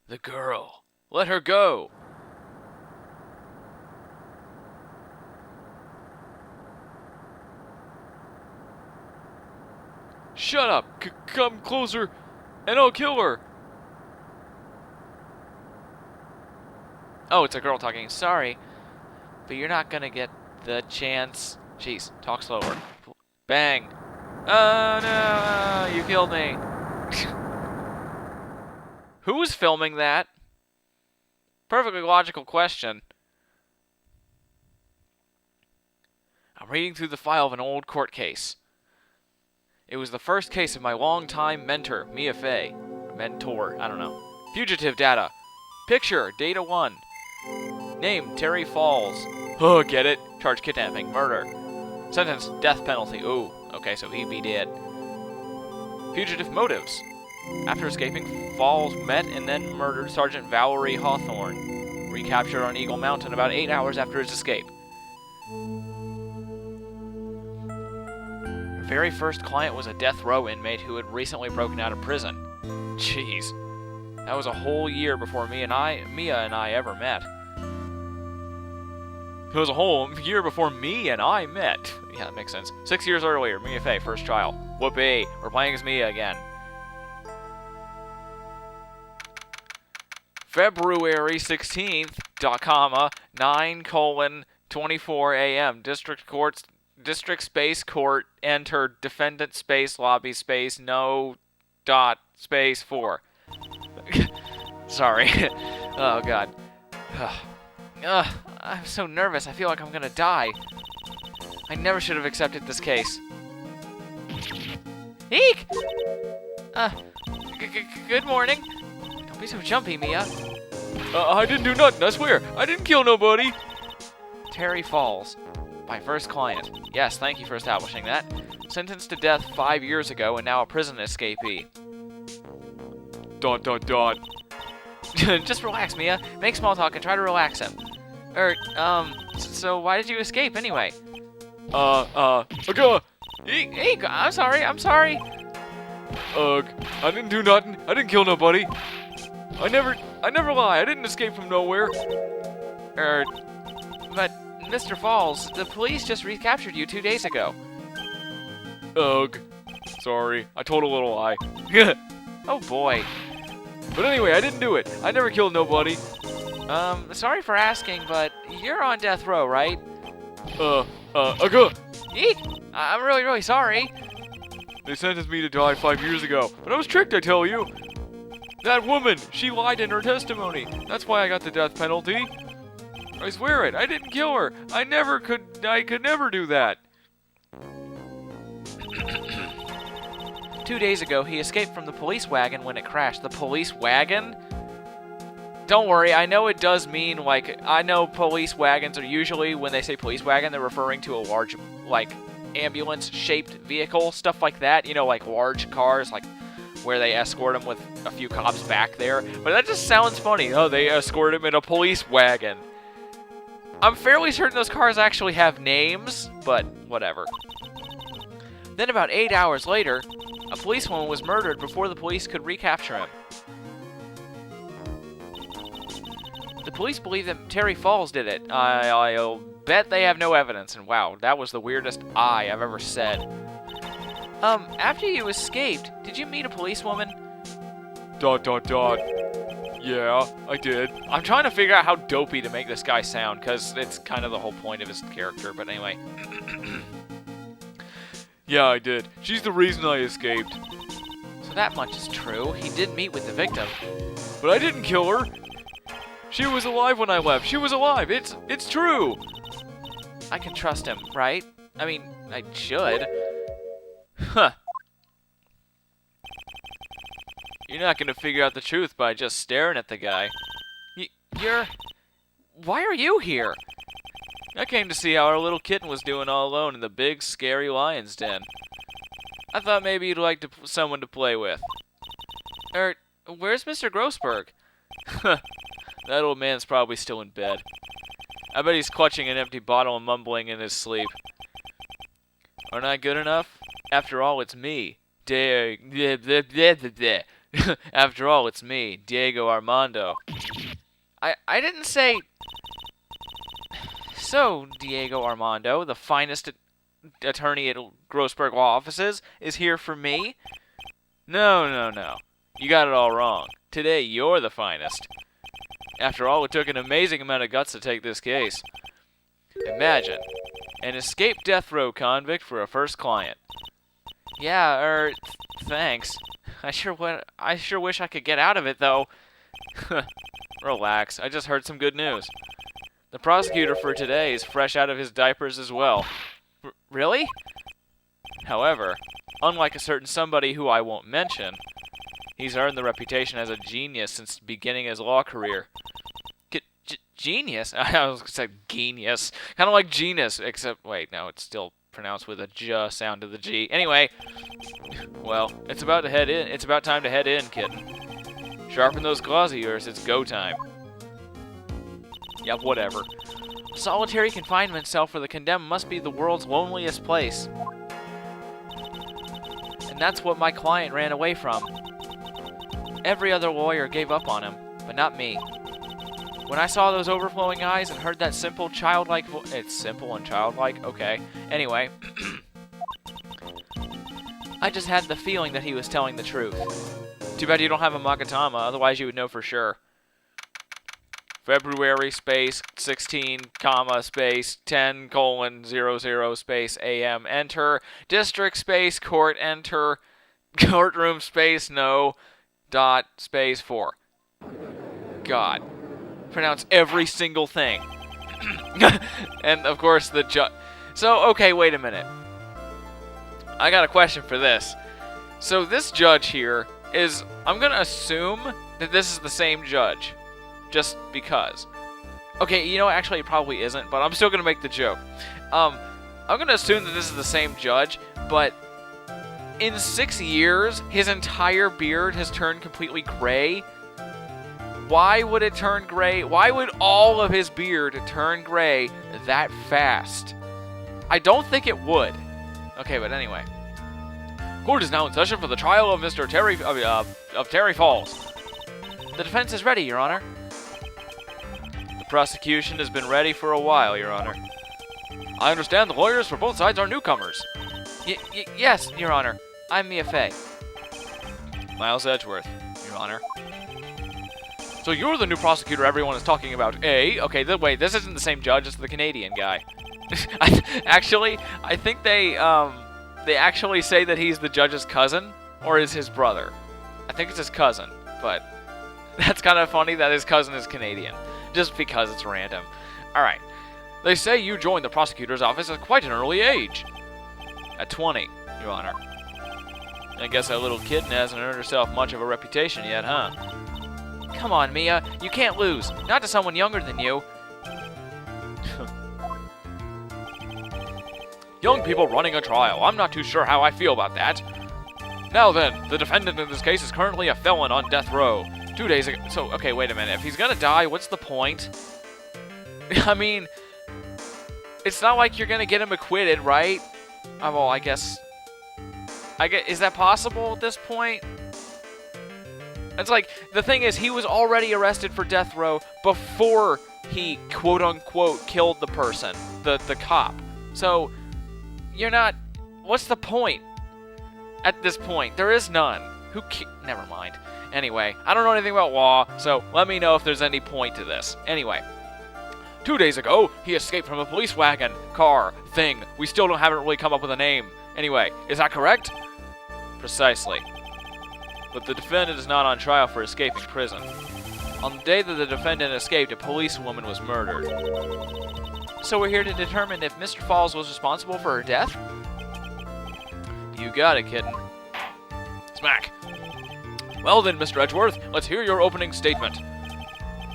The girl. Let her go. Shut up. Come closer, and I'll kill her. Oh, it's a girl talking. Sorry, but you're not gonna get the chance. Jeez, talk slower. Bang. Oh no, you killed me. Who was filming that? Perfectly logical question. I'm reading through the file of an old court case. It was the first case of my longtime mentor, Mia Fey. Mentor, I don't know. Fugitive data. Picture, data 1. Name, Terry Falls. Oh, get it? Charge kidnapping, murder. Sentence, death penalty. Ooh, okay, so he'd be dead. Fugitive motives. After escaping, Falls met and then murdered Sergeant Valerie Hawthorne. Recaptured on Eagle Mountain about 8 hours after his escape. Her very first client was a death row inmate who had recently broken out of prison. Jeez. That was a whole year before Mia and I ever met. It was a whole year before me and I met. Yeah, that makes sense. 6 years earlier, Mia Fey, first trial. Whoopee, we're playing as Mia again. February 16th, 9:24 a.m. District Space Court, enter defendant space lobby space no dot space 4. Sorry. Oh, God. I'm so nervous. I feel like I'm gonna die. I never should have accepted this case. Eek! Good morning. Don't be so jumpy, Mia. I didn't do nothing, I swear. I didn't kill nobody. Terry Falls. My first client. Yes, thank you for establishing that. Sentenced to death 5 years ago and now a prison escapee. ... Just relax, Mia. Make small talk and try to relax him. So why did you escape anyway? Eek, I'm sorry. Ugh, I didn't do nothing. I didn't kill nobody. I never lie. I didn't escape from nowhere. But Mr. Falls, the police just recaptured you 2 days ago. Ugh, sorry. I told a little lie. Oh boy. But anyway, I didn't do it. I never killed nobody. Sorry for asking, but you're on death row, right? Eek! I'm really sorry. They sentenced me to die 5 years ago, but I was tricked, I tell you. That woman, she lied in her testimony. That's why I got the death penalty. I swear it, I didn't kill her. I could never do that. 2 days ago, he escaped from the police wagon when it crashed. The police wagon? Don't worry, I know it does mean, I know police wagons are usually, when they say police wagon, they're referring to a large, ambulance-shaped vehicle, stuff like that. You know, large cars, where they escort them with a few cops back there. But that just sounds funny. Oh, they escort him in a police wagon. I'm fairly certain those cars actually have names, but whatever. Then about 8 hours later, a policewoman was murdered before the police could recapture him. The police believe that Terry Falls did it. I'll bet they have no evidence. And wow, that was the weirdest I've ever said. After you escaped, did you meet a policewoman? ... Yeah, I did. I'm trying to figure out how dopey to make this guy sound, because it's kind of the whole point of his character, but anyway. Yeah, I did. She's the reason I escaped. So that much is true. He did meet with the victim. But I didn't kill her. She was alive when I left. She was alive. It's true. I can trust him, right? I mean, I should. Huh. You're not gonna figure out the truth by just staring at the guy. Why are you here? I came to see how our little kitten was doing all alone in the big, scary lion's den. I thought maybe you'd like someone to play with. Where's Mr. Grossberg? That old man's probably still in bed. I bet he's clutching an empty bottle and mumbling in his sleep. Aren't I good enough? After all, it's me. After all, it's me, Diego Armando. I didn't say... So, Diego Armando, the finest attorney at Grossberg Law Offices, is here for me? No. You got it all wrong. Today, you're the finest. After all, it took an amazing amount of guts to take this case. Imagine, an escaped death row convict for a first client. Yeah, thanks. I sure wish I could get out of it, though. Relax, I just heard some good news. The prosecutor for today is fresh out of his diapers as well. Really? However, unlike a certain somebody who I won't mention, he's earned the reputation as a genius since beginning his law career. Genius? I was going to say genius. Kind of like genus, except, wait, no, it's still pronounced with a j sound to the G. Anyway, well, it's about time to head in, kitten. Sharpen those claws of yours, it's go time. Yeah, whatever. A solitary confinement cell for the condemned must be the world's loneliest place. And that's what my client ran away from. Every other lawyer gave up on him, but not me. When I saw those overflowing eyes and heard that simple, childlike voice... It's simple and childlike? Okay. Anyway. I just had the feeling that he was telling the truth. Too bad you don't have a Magatama, otherwise you would know for sure. February, space, 16, comma, space, 10, colon, 00, space, AM, enter. District, space, court, enter. Courtroom, space, no, dot, space, 4. God. Pronounce every single thing. And, of course, the judge. So, okay, wait a minute. I got a question for this. So, this judge here is... I'm going to assume that this is the same judge. Just because. Okay, you know, actually, it probably isn't, but I'm still going to make the joke. I'm going to assume that this is the same judge, but... in 6 years, his entire beard has turned completely gray. Why would it turn gray? Why would all of his beard turn gray that fast? I don't think it would. Okay, but anyway. Court is now in session for the trial of Mr. Terry Falls. The defense is ready, Your Honor. The prosecution has been ready for a while, Your Honor. I understand the lawyers for both sides are newcomers. Yes, Your Honor. I'm Mia Fey. Miles Edgeworth, Your Honor. So you're the new prosecutor everyone is talking about, eh? Okay, wait, this isn't the same judge, it's the Canadian guy. Actually, I think they actually say that he's the judge's cousin, or is his brother. I think it's his cousin, but that's kind of funny that his cousin is Canadian, just because it's random. Alright, they say you joined the prosecutor's office at quite an early age. At 20, Your Honor. I guess that little kitten hasn't earned herself much of a reputation yet, huh? Come on, Mia. You can't lose. Not to someone younger than you. Young people running a trial. I'm not too sure how I feel about that. Now then, the defendant in this case is currently a felon on death row. 2 days ago... So, okay, wait a minute. If he's gonna die, what's the point? I mean... It's not like you're gonna get him acquitted, right? Well, I guess... Is that possible at this point? It's like, the thing is, he was already arrested for death row before he, quote-unquote, killed the person, the cop. So, you're not... What's the point? At this point, there is none. Never mind. Anyway, I don't know anything about law, so let me know if there's any point to this. Anyway. 2 days ago, he escaped from a police wagon, car, thing. We still haven't really come up with a name. Anyway, is that correct? Precisely. But the defendant is not on trial for escaping prison. On the day that the defendant escaped, a policewoman was murdered. So we're here to determine if Mr. Falls was responsible for her death? You got it, kitten. Smack. Well then, Mr. Edgeworth, let's hear your opening statement.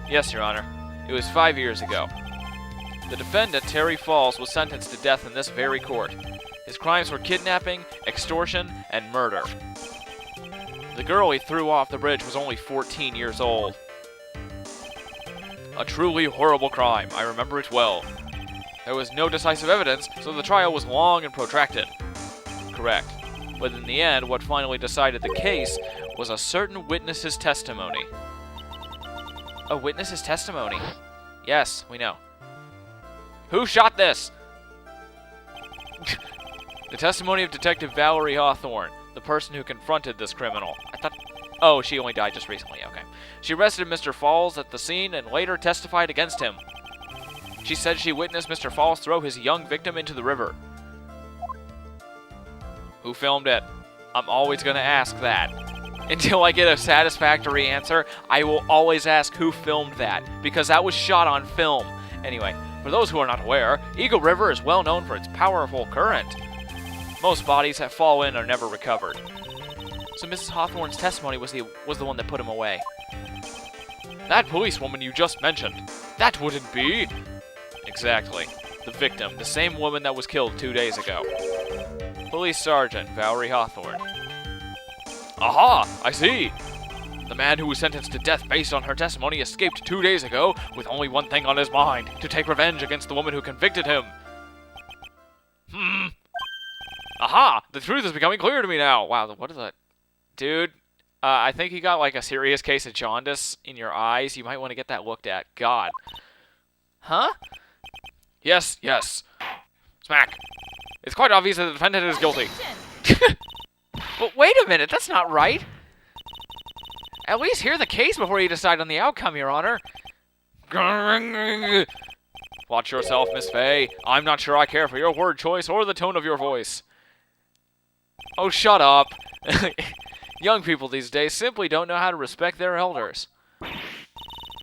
Yes, Your Honor. It was 5 years ago. The defendant, Terry Falls, was sentenced to death in this very court. His crimes were kidnapping, extortion, and murder. The girl he threw off the bridge was only 14 years old. A truly horrible crime. I remember it well. There was no decisive evidence, so the trial was long and protracted. Correct. But in the end, what finally decided the case was a certain witness's testimony. A witness's testimony? Yes, we know. Who shot this? The testimony of Detective Valerie Hawthorne, the person who confronted this criminal. I thought... Oh, she only died just recently, okay. She arrested Mr. Falls at the scene and later testified against him. She said she witnessed Mr. Falls throw his young victim into the river. Who filmed it? I'm always going to ask that. Until I get a satisfactory answer, I will always ask who filmed that, because that was shot on film. Anyway, for those who are not aware, Eagle River is well known for its powerful current. Most bodies that fall in are never recovered. So Mrs. Hawthorne's testimony was the one that put him away. That policewoman you just mentioned, that wouldn't be... Exactly. The victim, the same woman that was killed 2 days ago. Police Sergeant Valerie Hawthorne. Aha! I see! The man who was sentenced to death based on her testimony escaped 2 days ago with only one thing on his mind, to take revenge against the woman who convicted him. Aha! The truth is becoming clear to me now. Wow, what is that? Dude, I think you got like a serious case of jaundice in your eyes. You might want to get that looked at. God. Huh? Yes, yes. Smack. It's quite obvious that the defendant is guilty. But wait a minute, that's not right. At least hear the case before you decide on the outcome, Your Honor. Watch yourself, Miss Fay. I'm not sure I care for your word choice or the tone of your voice. Oh, shut up. Young people these days simply don't know how to respect their elders.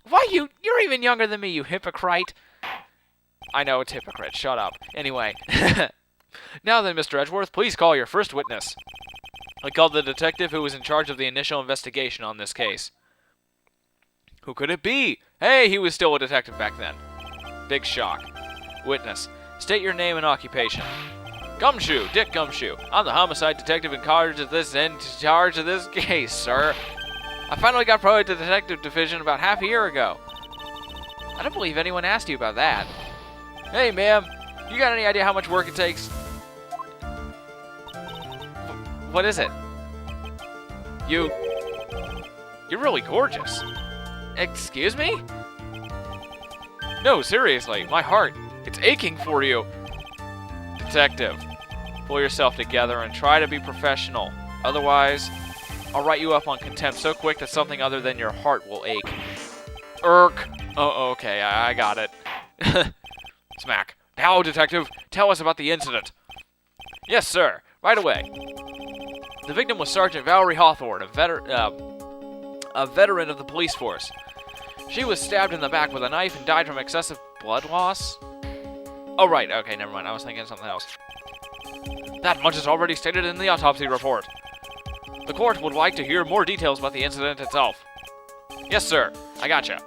Why, you're even younger than me, you hypocrite. I know, it's hypocrite. Shut up. Anyway. Now then, Mr. Edgeworth, please call your first witness. I called the detective who was in charge of the initial investigation on this case. Who could it be? Hey, he was still a detective back then. Big shock. Witness, state your name and occupation. Gumshoe, Dick Gumshoe. I'm the homicide detective in charge of this case, sir. I finally got promoted to the detective division about half a year ago. I don't believe anyone asked you about that. Hey, ma'am, you got any idea how much work it takes? What is it? You're really gorgeous. Excuse me? No, seriously, my heart, it's aching for you. Detective, pull yourself together and try to be professional. Otherwise, I'll write you up on contempt so quick that something other than your heart will ache. Irk. Oh, okay, I got it. Smack. Now, detective, tell us about the incident. Yes, sir. Right away. The victim was Sergeant Valerie Hawthorne, a veteran of the police force. She was stabbed in the back with a knife and died from excessive blood loss. Oh, right. Okay, never mind. I was thinking of something else. That much is already stated in the autopsy report. The court would like to hear more details about the incident itself. Yes, sir. I gotcha.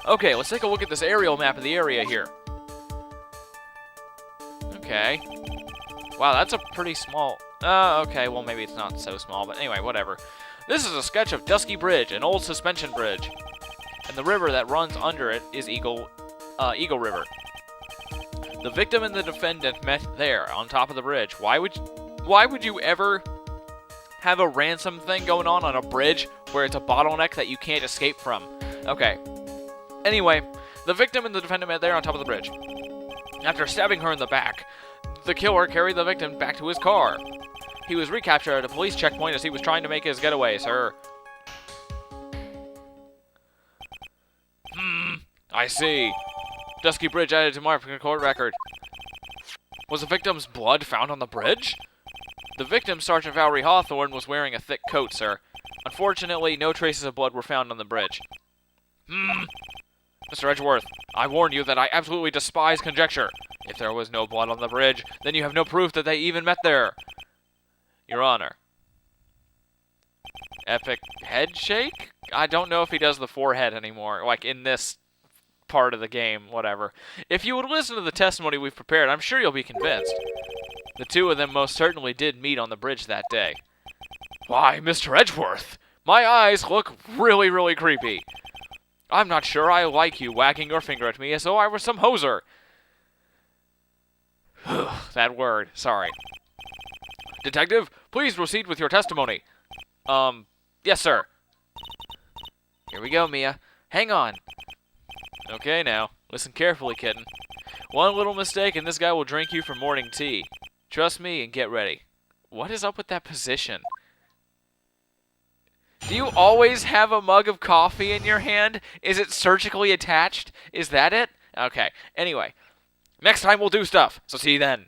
Okay, let's take a look at this aerial map of the area here. Okay. Wow, that's a pretty small... okay, well, maybe it's not so small, but anyway, whatever. This is a sketch of Dusky Bridge, an old suspension bridge. And the river that runs under it is Eagle River. The victim and the defendant met there, on top of the bridge. Why would you ever have a ransom thing going on a bridge where it's a bottleneck that you can't escape from? Okay. Anyway, the victim and the defendant met there on top of the bridge. After stabbing her in the back, the killer carried the victim back to his car. He was recaptured at a police checkpoint as he was trying to make his getaway, sir. I see. Dusky Bridge added to my court record. Was the victim's blood found on the bridge? The victim, Sergeant Valerie Hawthorne, was wearing a thick coat, sir. Unfortunately, no traces of blood were found on the bridge. Mr. Edgeworth, I warn you that I absolutely despise conjecture. If there was no blood on the bridge, then you have no proof that they even met there. Your Honor. Epic head shake? I don't know if he does the forehead anymore, like in this part of the game, whatever. If you would listen to the testimony we've prepared, I'm sure you'll be convinced. The two of them most certainly did meet on the bridge that day. Why, Mr. Edgeworth, my eyes look really, really creepy. I'm not sure I like you wagging your finger at me as though I were some hoser. That word, sorry. Detective, please proceed with your testimony. Yes, sir. Here we go, Mia. Hang on. Okay, now. Listen carefully, kitten. One little mistake and this guy will drink you for morning tea. Trust me and get ready. What is up with that position? Do you always have a mug of coffee in your hand? Is it surgically attached? Is that it? Okay. Anyway, next time we'll do stuff. So see you then.